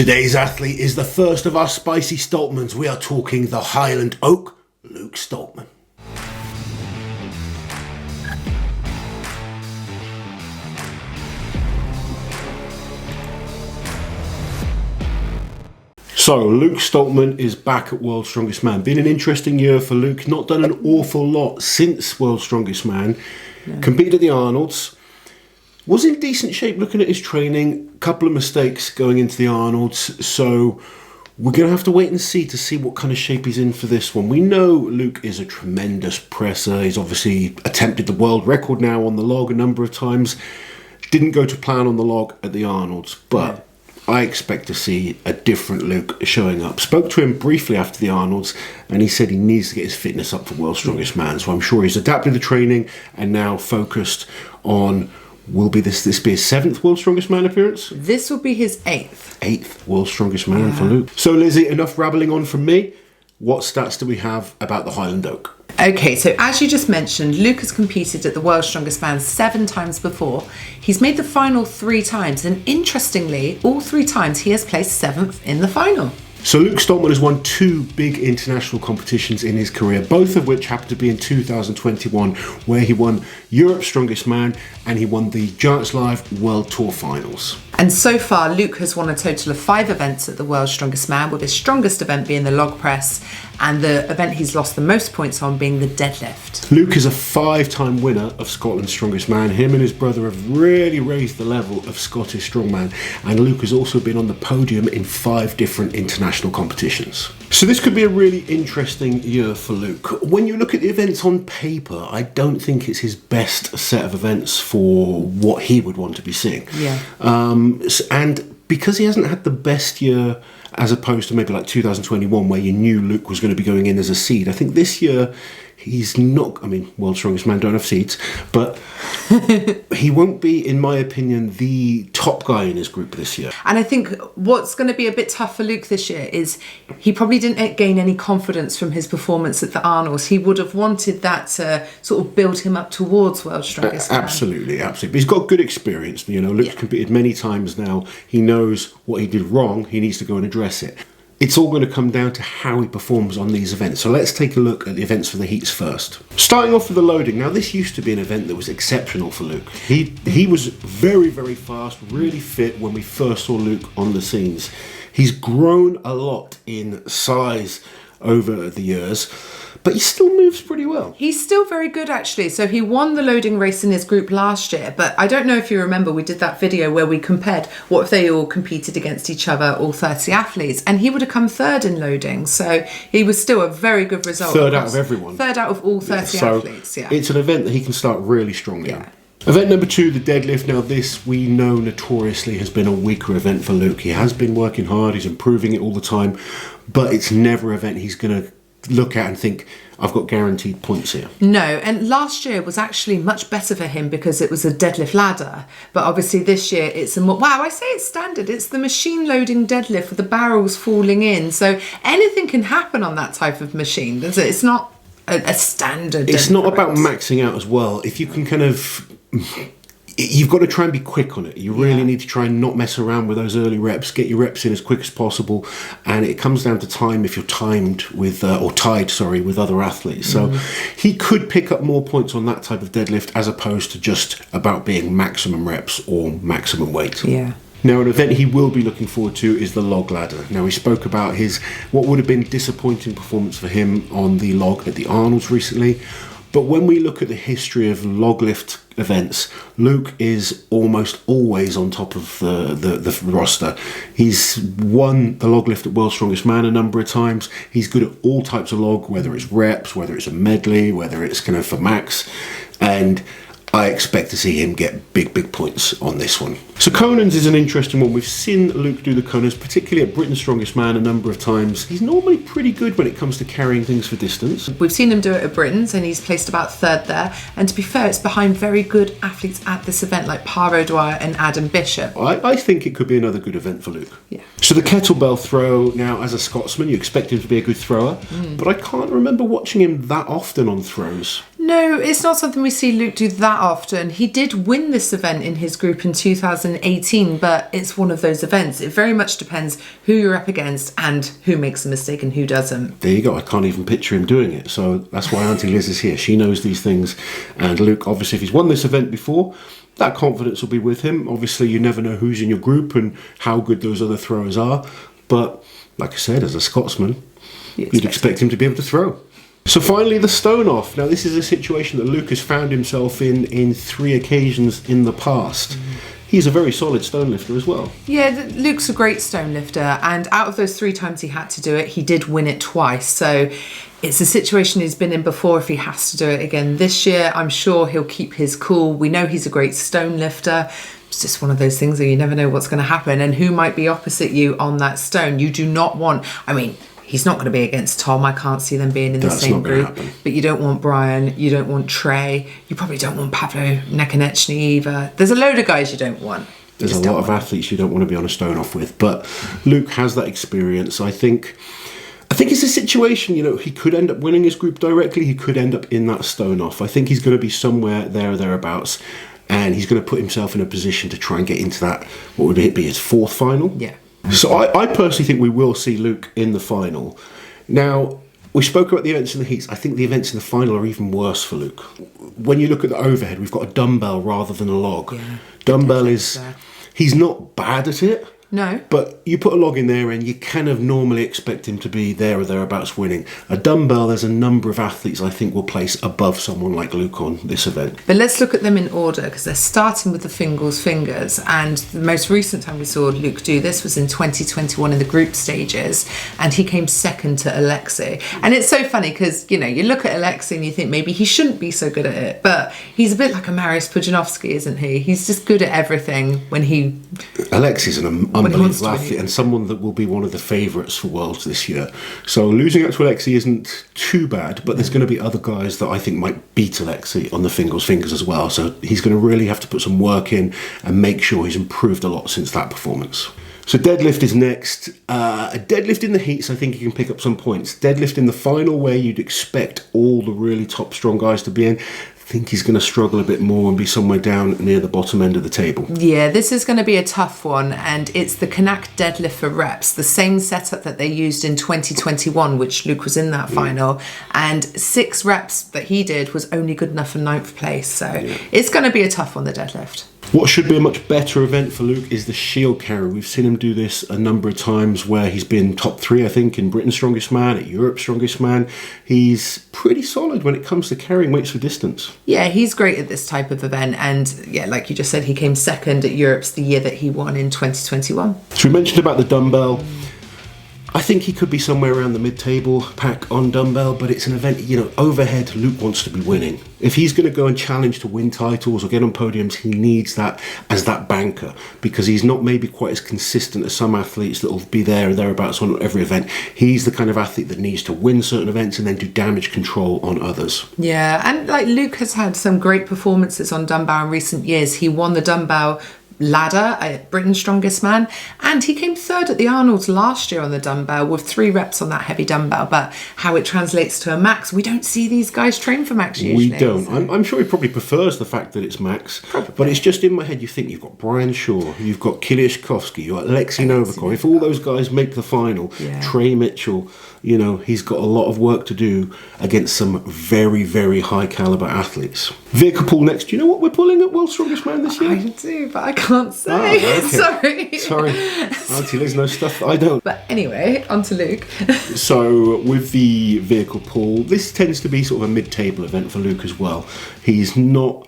Today's athlete is the first of our spicy Stoltmans. We are talking the Highland Oak, Luke Stoltman. So, Luke Stoltman is back at World's Strongest Man. Been an interesting year for Luke. Not done an awful lot since World's Strongest Man. No. Competed at the Arnold's. Was in decent shape looking at his training. Couple of mistakes going into the Arnold's. So, we're going to have to wait and see what kind of shape he's in for this one. We know Luke is a tremendous presser. He's obviously attempted the world record now on the log a number of times. Didn't go to plan on the log at the Arnold's, but... Yeah. I expect to see a different Luke showing up. Spoke to him briefly after the Arnold's and he said he needs to get his fitness up for World's Strongest Man. So I'm sure he's adapted the training and now focused on, will be this be his 7th World's Strongest Man appearance? This will be his 8th. 8th World's Strongest Man for Luke. So Lizzie, enough rabbling on from me. What stats do we have about the Highland Oak? Okay, so as you just mentioned, Luke has competed at the World's Strongest Man 7 times before. He's made the final 3 times, and interestingly, all 3 times he has placed 7th in the final. So Luke Stoltman has won 2 big international competitions in his career, both of which happened to be in 2021, where he won Europe's Strongest Man and he won the Giants Live World Tour Finals. And so far, Luke has won a total of 5 events at the World's Strongest Man, with his strongest event being the log press and the event he's lost the most points on being the deadlift. Luke is a 5-time winner of Scotland's Strongest Man. Him and his brother have really raised the level of Scottish strongman, and Luke has also been on the podium in 5 different international competitions. So this could be a really interesting year for Luke. When you look at the events on paper, I don't think it's his best set of events for what he would want to be seeing. Yeah. And because he hasn't had the best year as opposed to maybe like 2021 where you knew Luke was going to be going in as a seed, I think this year he's not, I mean, World's Strongest Man don't have seeds, but he won't be, in my opinion, the top guy in his group this year. And I think what's going to be a bit tough for Luke this year is he probably didn't gain any confidence from his performance at the Arnold's. He would have wanted that to sort of build him up towards World's Strongest Man. Absolutely. But he's got good experience. You know, Luke's competed many times now. He knows what he did wrong. He needs to go and address it. It's all going to come down to how he performs on these events. So let's take a look at the events for the heats first. Starting off with the loading. Now, this used to be an event that was exceptional for Luke. He was very, very fast, really fit when we first saw Luke on the scenes. He's grown a lot in size over the years, but he still moves pretty well. He's still very good, actually. So he won the loading race in his group last year, but I don't know if you remember, we did that video where we compared what if they all competed against each other, all 30 athletes, and he would have come 3rd in loading. So he was still a very good result. 3rd out of everyone. 3rd out of all 30 athletes, yeah. It's an event that he can start really strong in. Yeah. Event number 2, the deadlift. Now this, we know notoriously has been a weaker event for Luke. He has been working hard, he's improving it all the time, but it's never an event he's going to look at and think, I've got guaranteed points here. No, and last year was actually much better for him because it was a deadlift ladder. But obviously this year it's a more, wow, I say it's standard. It's the machine loading deadlift with the barrels falling in. So anything can happen on that type of machine, does it? It's not a standard. It's not about maxing out as well. If you can kind of... You've got to try and be quick on it. You really need to try and not mess around with those early reps. Get your reps in as quick as possible, and it comes down to time if you're timed with or tied, with other athletes. So he could pick up more points on that type of deadlift as opposed to just about being maximum reps or maximum weight. Yeah. Now, an event he will be looking forward to is the log ladder. Now, he spoke about what would have been disappointing performance for him on the log at the Arnold's recently. But when we look at the history of log lift events, Luke is almost always on top of the roster. He's won the log lift at World's Strongest Man a number of times. He's good at all types of log, whether it's reps, whether it's a medley, whether it's kind of for max. And I expect to see him get big points on this one. So Conan's is an interesting one. We've seen Luke do the Conan's, particularly at Britain's Strongest Man a number of times. He's normally pretty good when it comes to carrying things for distance. We've seen him do it at Britain's and he's placed about 3rd there. And to be fair, it's behind very good athletes at this event like Paro Dwyer and Adam Bishop. I think it could be another good event for Luke. Yeah. So the kettlebell throw, now as a Scotsman, you expect him to be a good thrower, but I can't remember watching him that often on throws. No, No, it's not something we see Luke do that often. He did win this event in his group in 2018, but it's one of those events. It very much depends who you're up against and who makes a mistake and who doesn't. There you go. I can't even picture him doing it. So that's why Auntie Liz is here. She knows these things. And Luke, obviously, if he's won this event before, that confidence will be with him. Obviously, you never know who's in your group and how good those other throwers are. But like I said, as a Scotsman, you'd expect him to be able to throw. So finally, the stone off. Now, this is a situation that Luke has found himself in 3 occasions in the past. He's a very solid stone lifter as well. Yeah, Luke's a great stone lifter, and out of those 3 times he had to do it, he did win it twice. So it's a situation he's been in before. If he has to do it again this year, I'm sure he'll keep his cool. We know he's a great stone lifter. It's just one of those things that you never know what's going to happen and who might be opposite you on that stone. You do not want, he's not going to be against Tom. I can't see them being in the same group. But you don't want Brian. You don't want Trey. You probably don't want Pablo Nekonechny either. There's a load of guys you don't want. There's a lot of athletes you don't want to be on a stone off with. But Luke has that experience. I think it's a situation, he could end up winning his group directly. He could end up in that stone off. I think he's going to be somewhere there or thereabouts. And he's going to put himself in a position to try and get into that, what would it be, his 4th final? Yeah. So I personally think we will see Luke in the final. Now, we spoke about the events in the heats. I think the events in the final are even worse for Luke. When you look at the overhead, we've got a dumbbell rather than a log. Yeah, dumbbell is, he's not bad at it. No. But you put a log in there and you kind of normally expect him to be there or thereabouts winning. A dumbbell, there's a number of athletes I think will place above someone like Luke on this event. But let's look at them in order because they're starting with the fingers. And the most recent time we saw Luke do this was in 2021 in the group stages. And he came second to Alexei. And it's so funny because, you look at Alexei and you think maybe he shouldn't be so good at it. But he's a bit like a Mariusz Pudzianowski, isn't he? He's just good at everything when he... Alexei's an unbelievable athlete and someone that will be one of the favourites for Worlds this year. So losing out to Alexei isn't too bad, but there's going to be other guys that I think might beat Alexei on the fingers as well. So he's going to really have to put some work in and make sure he's improved a lot since that performance. So deadlift is next. A deadlift in the heats, I think he can pick up some points. Deadlift in the final, where you'd expect all the really top strong guys to be in, I think he's going to struggle a bit more and be somewhere down near the bottom end of the table. Yeah, this is going to be a tough one, and it's the Kanak deadlift for reps, the same setup that they used in 2021, which Luke was in that final, and 6 reps that he did was only good enough for 9th place. So it's going to be a tough one, the deadlift. What should be a much better event for Luke is the shield carry. We've seen him do this a number of times where he's been top 3, I think, in Britain's Strongest Man, at Europe's Strongest Man. He's pretty solid when it comes to carrying weights for distance. Yeah, he's great at this type of event. And yeah, like you just said, he came second at Europe's the year that he won in 2021. So we mentioned about the dumbbell. I think he could be somewhere around the mid-table pack on dumbbell, but it's an event, overhead, Luke wants to be winning. If he's going to go and challenge to win titles or get on podiums, he needs that as that banker, because he's not maybe quite as consistent as some athletes that will be there or thereabouts on every event. He's the kind of athlete that needs to win certain events and then do damage control on others. Yeah, and Luke has had some great performances on dumbbell in recent years. He won the dumbbell ladder at Britain's Strongest Man, and he came 3rd at the Arnold's last year on the dumbbell with 3 reps on that heavy dumbbell. But how it translates to a max, we don't see these guys train for max usually. We don't. So. I'm sure he probably prefers the fact that it's max, but it's just in my head. You think you've got Brian Shaw, you've got Kiliashkovsky, you've got Alexei Novikov. If all those guys make the final, Trey Mitchell, he's got a lot of work to do against some very, very high caliber athletes. Vehicle pull next. Do you know what we're pulling at World's Strongest Man this year? I do, but I can't say. Okay. Sorry. Auntie Liz knows stuff that I don't. But anyway, on to Luke. So with the vehicle pull, this tends to be sort of a mid-table event for Luke as well. He's not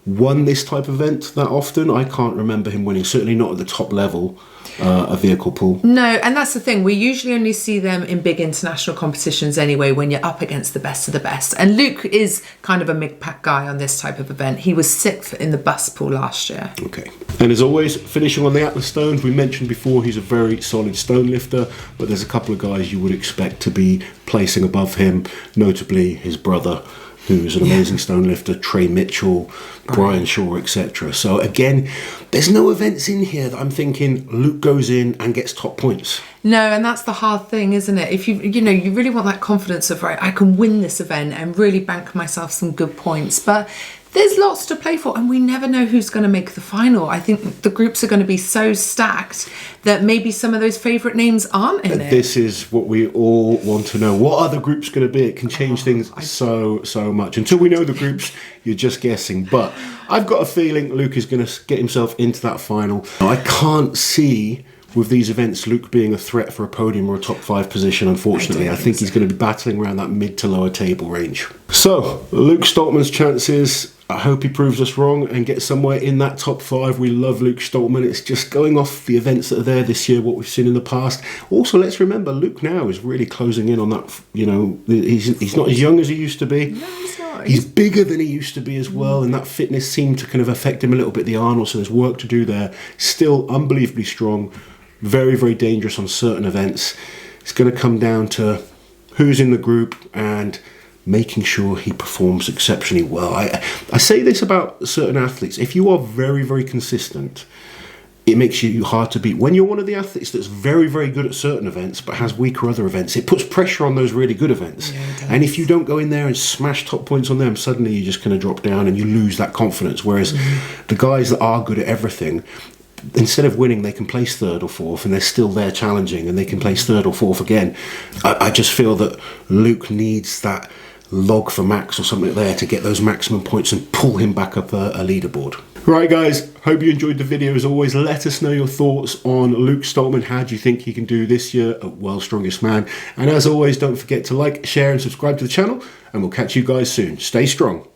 won this type of event that often. I can't remember him winning, certainly not at the top level. A vehicle pull. No, and that's the thing. We usually only see them in big international competitions anyway, when you're up against the best of the best. And Luke is kind of a mid-pack guy on this type of event. He was 6th in the bus pull last year. Okay. And as always, finishing on the Atlas stones, we mentioned before he's a very solid stone lifter, but there's a couple of guys you would expect to be placing above him, notably his brother, who's an amazing stone lifter, Trey Mitchell, Brian Shaw, etc. So again, there's no events in here that I'm thinking Luke goes in and gets top points. No, and that's the hard thing, isn't it? If you really want that confidence of, right, I can win this event and really bank myself some good points. But there's lots to play for, and we never know who's going to make the final. I think the groups are going to be so stacked that maybe some of those favourite names aren't in it. This is what we all want to know. What are the groups going to be? It can change things so much. Until we know the groups, you're just guessing. But I've got a feeling Luke is going to get himself into that final. I can't see with these events Luke being a threat for a podium or a top 5 position, unfortunately. I think he's going to be battling around that mid to lower table range. So, Luke Stoltman's chances, I hope he proves us wrong and gets somewhere in that top 5. We love Luke Stoltman. It's just going off the events that are there this year, what we've seen in the past. Also, let's remember, Luke now is really closing in on that, he's not as young as he used to be. No, he's not. He's bigger than he used to be as well, and that fitness seemed to kind of affect him a little bit, the Arnold, so there's work to do there. Still unbelievably strong, very, very dangerous on certain events. It's going to come down to who's in the group and making sure he performs exceptionally well. I say this about certain athletes. If you are very, very consistent, it makes you hard to beat. When you're one of the athletes that's very, very good at certain events but has weaker other events, it puts pressure on those really good events. Yeah, and if you don't go in there and smash top points on them, suddenly you're just going to drop down and you lose that confidence. Whereas the guys that are good at everything, instead of winning, they can place 3rd or 4th and they're still there challenging, and they can place 3rd or 4th again. I just feel that Luke needs that log for max or something there to get those maximum points and pull him back up a leaderboard. Right guys, hope you enjoyed the video. As always, let us know your thoughts on Luke Stoltman. How do you think he can do this year at World's Strongest Man? And as always, don't forget to like, share and subscribe to the channel, and we'll catch you guys soon. Stay strong.